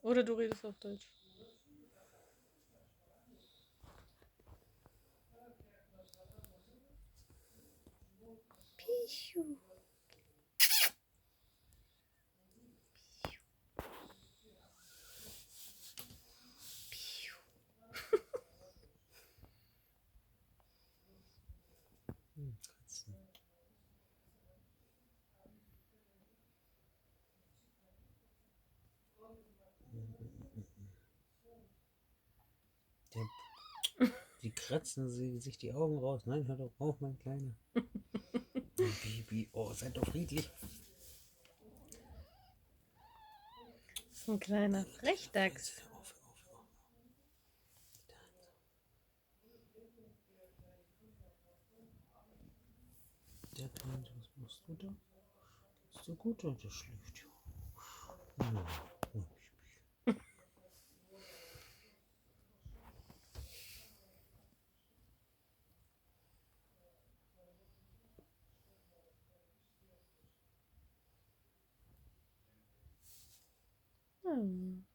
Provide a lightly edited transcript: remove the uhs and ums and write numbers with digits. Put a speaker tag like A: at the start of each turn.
A: Oder du redest auf Deutsch. Pichu.
B: Katzen. Der, die kratzen sich die Augen raus. Nein, hör doch auf, mein Kleiner. Bibi, oh, seid doch friedlich.
A: Das ist ein kleiner Frechdachs.
B: Hör auf. Der Kleine, was machst du da? Ist so gut, oder der schläft ja.
A: Hm.